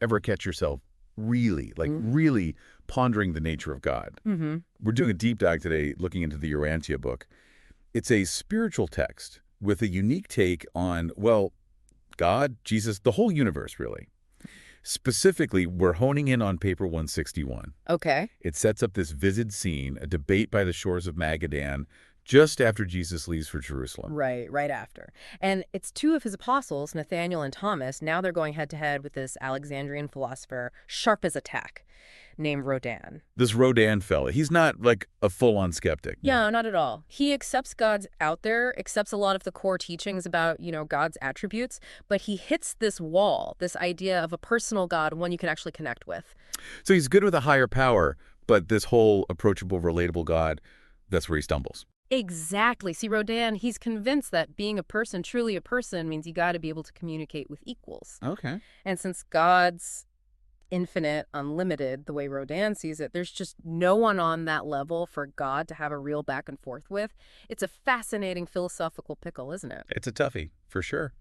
ever catch yourself really, really pondering the nature of God? We're doing a deep dive today looking into the Urantia book. It's a spiritual text with a unique take on, well, God, Jesus, the whole universe, really. Specifically, we're honing in on paper 161. Okay. It sets up this vivid scene, a debate by the shores of Magadan, just after Jesus leaves for Jerusalem. Right after. And it's two of his apostles, Nathaniel and Thomas. Now they're going head-to-head with this Alexandrian philosopher, sharp as a tack, named Rodan. This Rodan fella, he's not like a full-on skeptic. Yeah, not at all. He accepts God's out there, accepts a lot of the core teachings about, God's attributes, but he hits this wall, this idea of a personal God, one you can actually connect with. So he's good with a higher power, but this whole approachable, relatable God, that's where he stumbles. Exactly. See, Rodan, he's convinced that being a person, truly a person, means you got to be able to communicate with equals. Okay. And since God's infinite, unlimited, the way Rodan sees it, there's just no one on that level for God to have a real back and forth with. It's a fascinating philosophical pickle, isn't it? It's a toughie, for sure.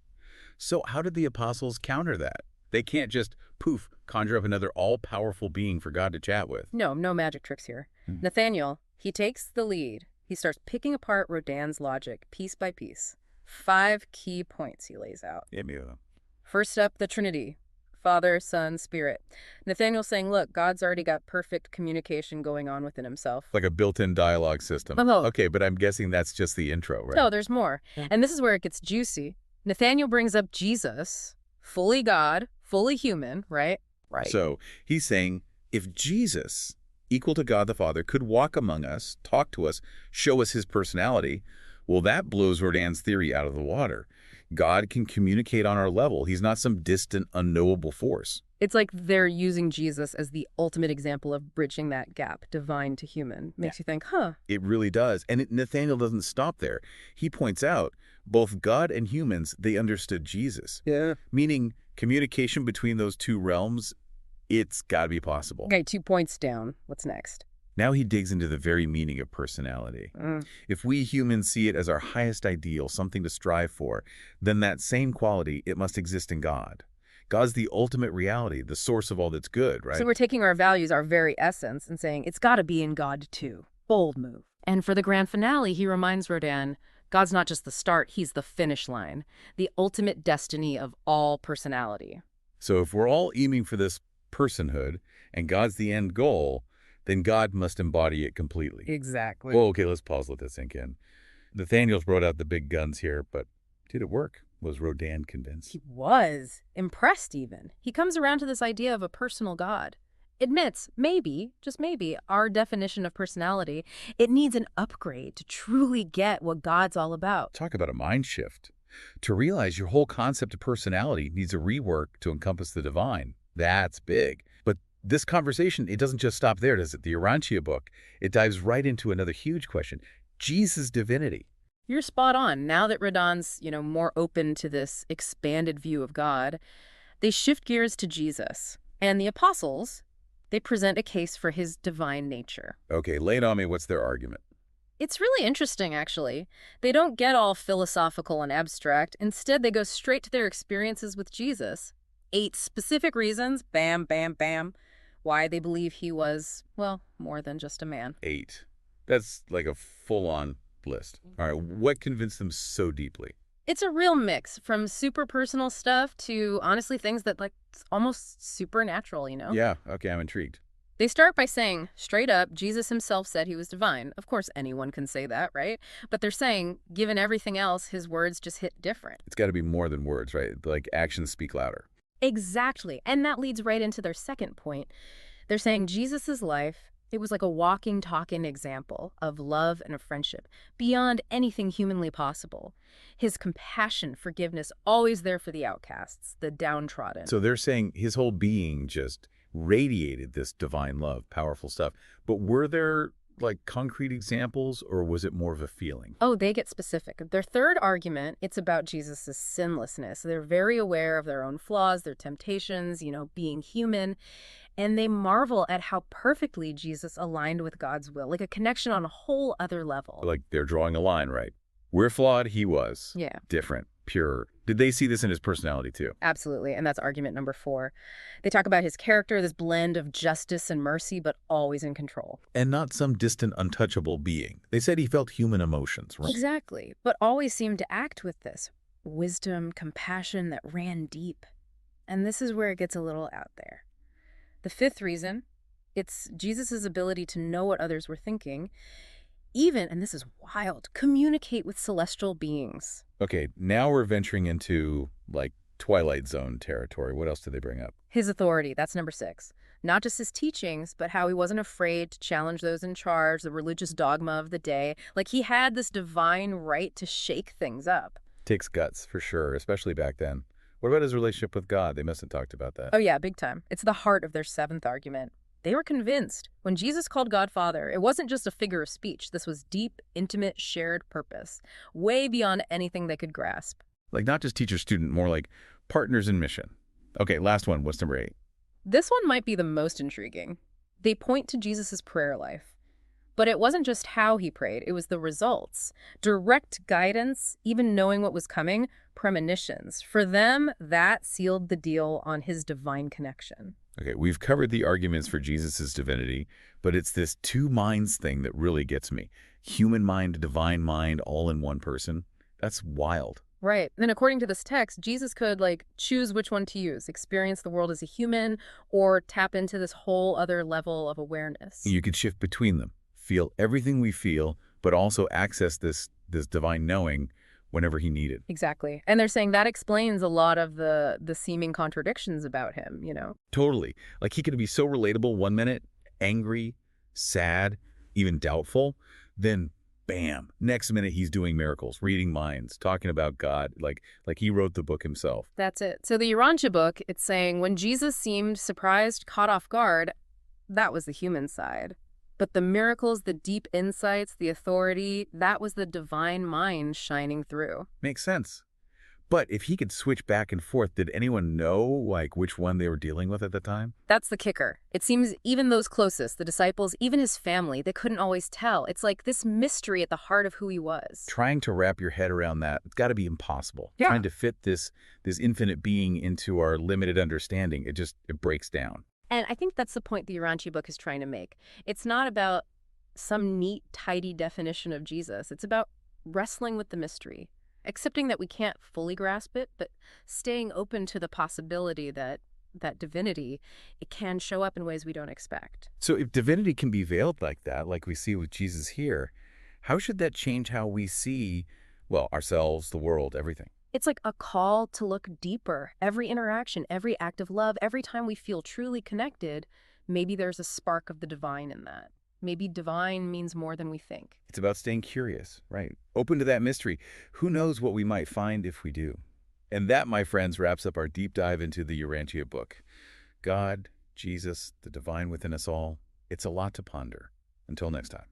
So how did the apostles counter that? They can't just, poof, conjure up another all-powerful being for God to chat with. No magic tricks here. Nathaniel, he takes the lead. He starts picking apart Rodan's logic piece by piece. 5 key points he lays out. Hit me with them. First up, the Trinity. Father, Son, Spirit. Nathaniel's saying, look, God's already got perfect communication going on within himself. Like a built-in dialogue system. Oh. Okay, but I'm guessing that's just the intro, right? No, there's more. And this is where it gets juicy. Nathaniel brings up Jesus, fully God, fully human, right? Right. So he's saying, if Jesus, equal to God the Father, could walk among us, talk to us, show us his personality, well, that blows Rodan's theory out of the water. God can communicate on our level. He's not some distant, unknowable force. It's like they're using Jesus as the ultimate example of bridging that gap, divine to human. Makes you think, huh? It really does. And Nathaniel doesn't stop there. He points out both God and humans, they understood Jesus. Yeah. Meaning communication between those two realms, it's got to be possible. Okay, 2 points down. What's next? Now he digs into the very meaning of personality. If we humans see it as our highest ideal, something to strive for, then that same quality, it must exist in God. God's the ultimate reality, the source of all that's good, right? So we're taking our values, our very essence, and saying it's got to be in God too. Bold move. And for the grand finale, he reminds Rodan, God's not just the start, he's the finish line, the ultimate destiny of all personality. So if we're all aiming for this personhood and God's the end goal, then God must embody it completely. Exactly. Well, okay, let's pause, let that sink in. Nathaniel's brought out the big guns here, but did it work? Was Rodan convinced? He was. Impressed even. He comes around to this idea of a personal God. Admits, maybe, just maybe, our definition of personality, it needs an upgrade to truly get what God's all about. Talk about a mind shift. To realize your whole concept of personality needs a rework to encompass the divine. That's big. But this conversation, it doesn't just stop there, does it? The Urantia book, it dives right into another huge question. Jesus' divinity. You're spot on. Now that Rodan's, more open to this expanded view of God, they shift gears to Jesus. And the apostles, they present a case for his divine nature. Okay, lay it on me. What's their argument? It's really interesting, actually. They don't get all philosophical and abstract. Instead, they go straight to their experiences with Jesus. 8 specific reasons, bam, bam, bam, why they believe he was, well, more than just a man. 8. That's like a full-on list. All right, what convinced them so deeply? It's a real mix, from super personal stuff to, honestly, things that, almost supernatural, Yeah, okay, I'm intrigued. They start by saying, straight up, Jesus himself said he was divine. Of course, anyone can say that, right? But they're saying, given everything else, his words just hit different. It's got to be more than words, right? Like, actions speak louder. Exactly. And that leads right into their second point. They're saying Jesus's life, it was like a walking, talking example of love and of friendship, beyond anything humanly possible. His compassion, forgiveness, always there for the outcasts, the downtrodden. So they're saying his whole being just radiated this divine love, powerful stuff. But were there, concrete examples, or was it more of a feeling? Oh, they get specific. Their third argument, it's about Jesus' sinlessness. They're very aware of their own flaws, their temptations, being human. And they marvel at how perfectly Jesus aligned with God's will, like a connection on a whole other level. Like they're drawing a line, right? We're flawed, he was. Yeah. Different. pure. Did they see this in his personality too? Absolutely, and that's argument number 4. They talk about his character, this blend of justice and mercy, but always in control. And not some distant, untouchable being. They said he felt human emotions, right? Exactly, but always seemed to act with this wisdom, compassion that ran deep. And this is where it gets a little out there. The 5th reason, it's Jesus' ability to know what others were thinking, even, and this is wild, communicate with celestial beings. Okay, now we're venturing into, like, Twilight Zone territory. What else did they bring up? His authority, that's number 6. Not just his teachings, but how he wasn't afraid to challenge those in charge, the religious dogma of the day. Like, he had this divine right to shake things up. Takes guts, for sure, especially back then. What about his relationship with God? They must have talked about that. Oh yeah, big time. It's the heart of their 7th argument. They were convinced when Jesus called God Father, it wasn't just a figure of speech. This was deep, intimate, shared purpose, way beyond anything they could grasp. Like, not just teacher-student, more like partners in mission. Okay, last one. What's number 8? This one might be the most intriguing. They point to Jesus' prayer life. But it wasn't just how he prayed, it was the results. Direct guidance, even knowing what was coming, premonitions. For them, that sealed the deal on his divine connection. Okay, we've covered the arguments for Jesus' divinity, but it's this two minds thing that really gets me. Human mind, divine mind, all in one person. That's wild. Right. Then according to this text, Jesus could, choose which one to use, experience the world as a human, or tap into this whole other level of awareness. You could shift between them, feel everything we feel, but also access this divine knowing whenever he needed. Exactly. And they're saying that explains a lot of the seeming contradictions about him, Totally. Like, he could be so relatable one minute, angry, sad, even doubtful, then bam, next minute he's doing miracles, reading minds, talking about God, like he wrote the book himself. That's it. So the Urantia book, it's saying when Jesus seemed surprised, caught off guard, that was the human side. But the miracles, the deep insights, the authority, that was the divine mind shining through. Makes sense. But if he could switch back and forth, did anyone know, which one they were dealing with at the time? That's the kicker. It seems even those closest, the disciples, even his family, they couldn't always tell. It's like this mystery at the heart of who he was. Trying to wrap your head around that, it's got to be impossible. Yeah. Trying to fit this infinite being into our limited understanding, it breaks down. And I think that's the point the Urantia book is trying to make. It's not about some neat, tidy definition of Jesus. It's about wrestling with the mystery, accepting that we can't fully grasp it, but staying open to the possibility that divinity, it can show up in ways we don't expect. So if divinity can be veiled like that, like we see with Jesus here, how should that change how we see, ourselves, the world, everything? It's like a call to look deeper. Every interaction, every act of love, every time we feel truly connected, maybe there's a spark of the divine in that. Maybe divine means more than we think. It's about staying curious, right? Open to that mystery. Who knows what we might find if we do? And that, my friends, wraps up our deep dive into the Urantia book. God, Jesus, the divine within us all. It's a lot to ponder. Until next time.